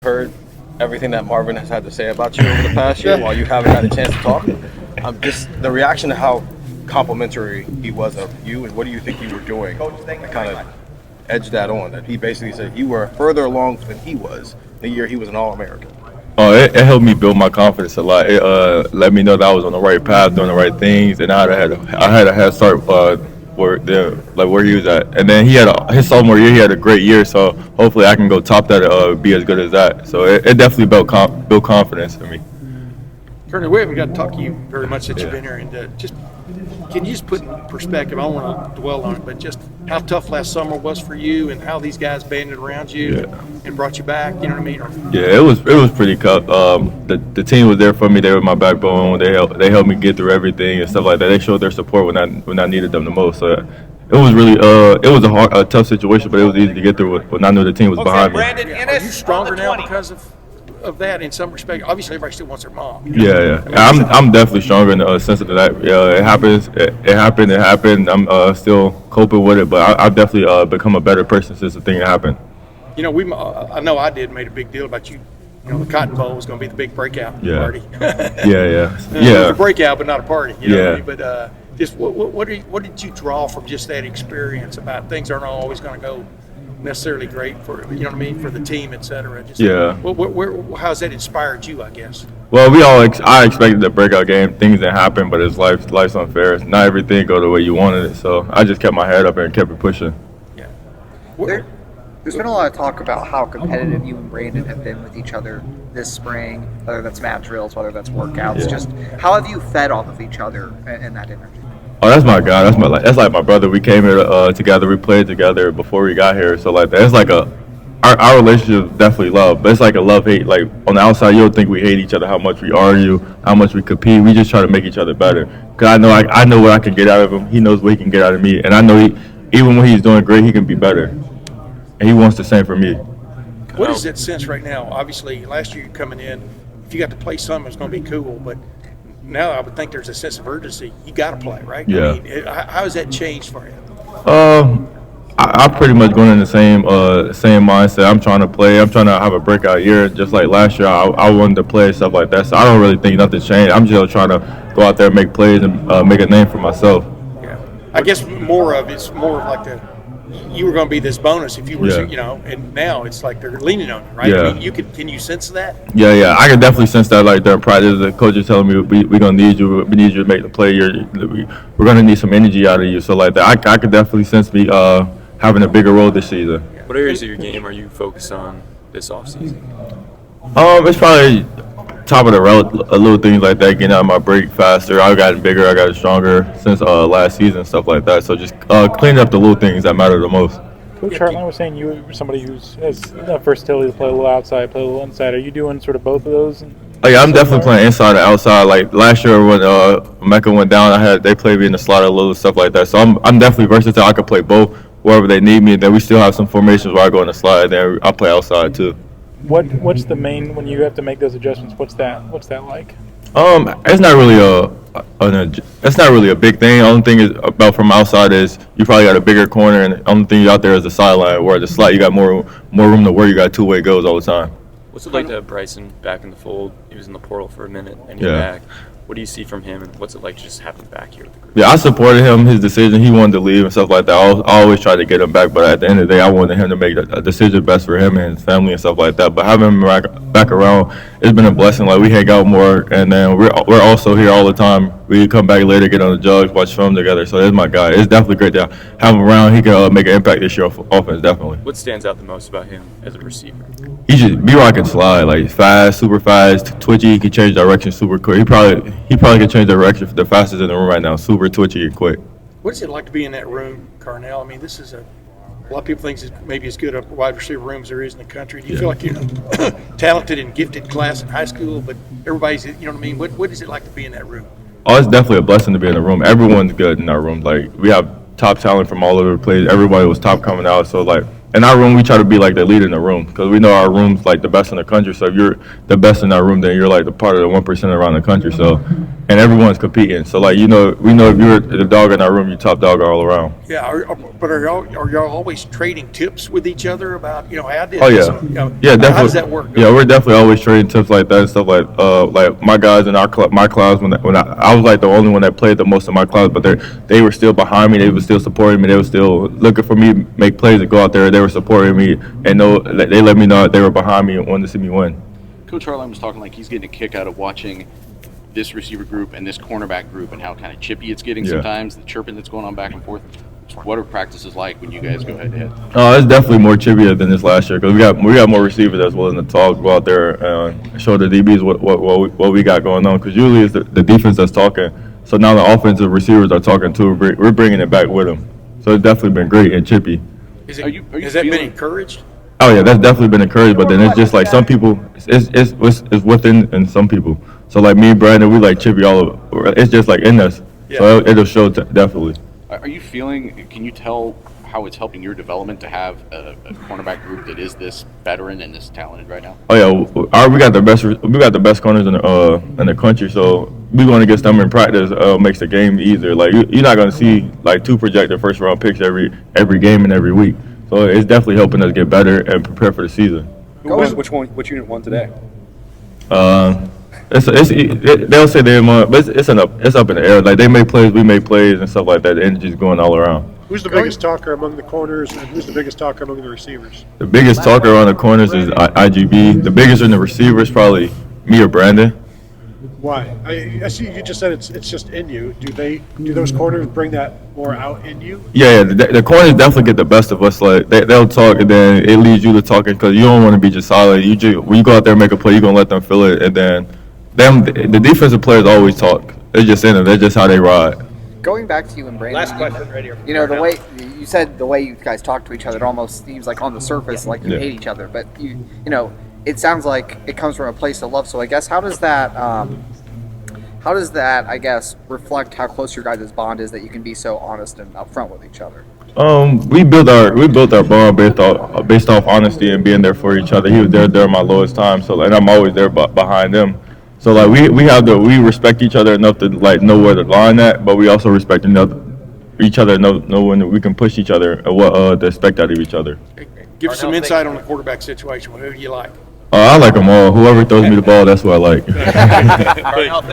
heard everything that Marvin has had to say about you over the past year while you haven't had a chance to talk. Just the reaction to how complimentary he was of you, and what do you think you were doing that kind of edged that on? That he basically said you were further along than he was the year he was an All-American. Oh, it helped me build my confidence a lot. It let me know that I was on the right path, doing the right things, and I had a head start where he was at. And then his sophomore year, he had a great year. So hopefully I can go top that, be as good as that. So it definitely built confidence in me. Carnell, we haven't got to talk to you very much since you've been here, and can you just put in perspective? I don't want to dwell on it, but just how tough last summer was for you, and how these guys banded around you and brought you back. You know what I mean? Yeah, it was pretty tough. The team was there for me. They were my backbone. They helped me get through everything and stuff like that. They showed their support when I needed them the most. So it was really it was a tough situation, but it was easy to get through when I knew the team was behind me. Are you stronger now because of that in some respect? Obviously, everybody still wants their mom. Yeah. I'm definitely stronger in the sense of that. Yeah, it happens. It happened. I'm still coping with it, but I've definitely become a better person since the thing happened. You know, I know I made a big deal about you. You know, the Cotton Bowl was going to be the big breakout party. Yeah. It was a breakout, but not a party. You know what I mean? But just what did you draw from just that experience about things aren't always going to go necessarily great for, you know what I mean, for the team, et cetera? How's that inspired you, I guess? Well, I expected the breakout game. Things that happen, but it's life's unfair. Not everything go the way you wanted it. So I just kept my head up and kept it pushing. Yeah. There's been a lot of talk about how competitive you and Brandon have been with each other this spring, whether that's mat drills, whether that's workouts. Yeah. Just how have you fed off of each other and that energy? Oh, that's my guy. That's like my brother. We came here together. We played together before we got here. So like that, it's like our relationship is definitely love, but it's like a love-hate. Like on the outside, you don't think we hate each other, how much we argue, how much we compete. We just try to make each other better. Cause I know what I can get out of him. He knows what he can get out of me, and I know even when he's doing great, he can be better. And he wants the same for me. What is that sense right now? Obviously, last year you're coming in, if you got to play some, it's going to be cool, but now I would think there's a sense of urgency. You got to play, right? Yeah. I mean, how has that changed for you? I'm pretty much going in the same mindset. I'm trying to play. I'm trying to have a breakout year, just like last year. I wanted to play, stuff like that. So I don't really think nothing changed. I'm just trying to go out there and make plays and make a name for myself. Yeah. I guess it's more of you were going to be this bonus if you were, you know, and now it's like they're leaning on you, right? Yeah. I mean, can you sense that? Yeah. I can definitely sense that. Like during practice, the coach is telling me we're gonna need you. We need you to make the play. We're gonna need some energy out of you. So like that, I could definitely sense me having a bigger role this season. What areas of your game are you focused on this offseason? It's probably top of the road, little things like that, getting out of my break faster. I've gotten bigger, I got stronger since last season, stuff like that. So just cleaning up the little things that matter the most. Coach Hartline was saying you were somebody who has versatility to play a little outside, play a little inside. Are you doing sort of both of those? Oh, yeah, I'm definitely playing inside and outside. Like last year when Mecca went down, they played me in the slot a little stuff like that. So I'm definitely versatile. I can play both wherever they need me. And then we still have some formations where I go in the slot, and then I play outside too. What's the main when you have to make those adjustments? What's that like? It's not really a big thing. The only thing is about from outside is you probably got a bigger corner, and the only thing out there is the sideline. Where the slot, you got more room to work. You got two-way goes all the time. What's it like to have Bryson back in the fold? He was in the portal for a minute, and he's back. What do you see from him, and what's it like to just have him back here with the group? Yeah, I supported him, his decision. He wanted to leave and stuff like that. I always tried to get him back, but at the end of the day, I wanted him to make a decision best for him and his family and stuff like that. But having him back around, it's been a blessing. Like, we hang out more, and then we're also here all the time. We come back later, get on the jugs, watch film together. So that's my guy. It's definitely great to have him around. He can make an impact this year on offense, definitely. What stands out the most about him as a receiver? He just B-Rock can slide, like fast, super fast, twitchy. He can change direction super quick. He probably can change direction the fastest in the room right now. Super twitchy and quick. What is it like to be in that room, Carnell? I mean, this is a lot of people think it's maybe as good a wide receiver room as there is in the country. Do you feel like you're talented and gifted class in high school, but everybody's, you know what I mean? What is it like to be in that room? Oh, it's definitely a blessing to be in the room. Everyone's good in our room. Like, we have top talent from all over the place. Everybody was top coming out. So, like, in our room, we try to be like the leader in the room because we know our room's like the best in the country. So if you're the best in our room, then you're like the part of the 1% around the country. So and everyone's competing. So like we know if you're the dog in our room, you're top dog all around. Yeah, but are y'all always trading tips with each other about how did Oh this, yeah, yeah, definitely. how does that work? Yeah, we're definitely always trading tips like that and stuff like my guys in my class when I was like the only one that played the most in my class, but they were still behind me. They were still supporting me. They were still looking for me to make plays and go out there. They were supporting me and they let me know that they were behind me and wanted to see me win. Coach Harline was talking like he's getting a kick out of watching this receiver group and this cornerback group and how kind of chippy it's getting sometimes, the chirping that's going on back and forth. What are practices like when you guys go head to head? It's definitely more chippier than this last year because we got more receivers that's willing to talk, go out there and show the DBs what we got going on, because usually it's the defense that's talking. So now the offensive receivers are talking too. We're bringing it back with them. So it's definitely been great and chippy. Has that been encouraged? Oh yeah, that's definitely been encouraged. But then it's just like some people, it's within and some people. So like me and Brandon, we like chippy all over. It's just like in us. Yeah. So it'll show definitely. Are you feeling, can you tell how it's helping your development to have a cornerback group that is this veteran and this talented right now? Oh yeah, we got the best corners in the country. So we going against them in practice makes the game easier. Like you're not going to see like 2 projected first round picks every game and every week. So it's definitely helping us get better and prepare for the season. Which unit won today? They'll say they won, but it's up in the air. Like they make plays, we make plays and stuff like that. The energy's going all around. Who's the biggest talker among the corners, and who's the biggest talker among the receivers? The biggest talker on the corners is IGB. The biggest in the receivers probably me or Brandon. Why? I see you just said it's just in you. Do those corners bring that more out in you? Yeah, the corners definitely get the best of us. Like they'll talk, and then it leads you to talking because you don't want to be just silent. When you go out there and make a play, you're gonna let them feel it, and then the defensive players always talk. They're just in it. That's just how they ride. Going back to you and Brandon. Last question right here. The way you said the way you guys talk to each other, it almost seems like on the surface like you hate each other, but it sounds like it comes from a place of love. So I guess how does that I guess reflect how close your guys' bond is that you can be so honest and upfront with each other? We built our bond based off honesty and being there for each other. He was there during my lowest time, and I'm always there behind him. So like we respect each other enough to like know where the line at, but we also respect each other, know when we can push each other and what to expect out of each other. Give us some insight on the quarterback situation. Who do you like? I like them all. Whoever throws me the ball, that's what I like.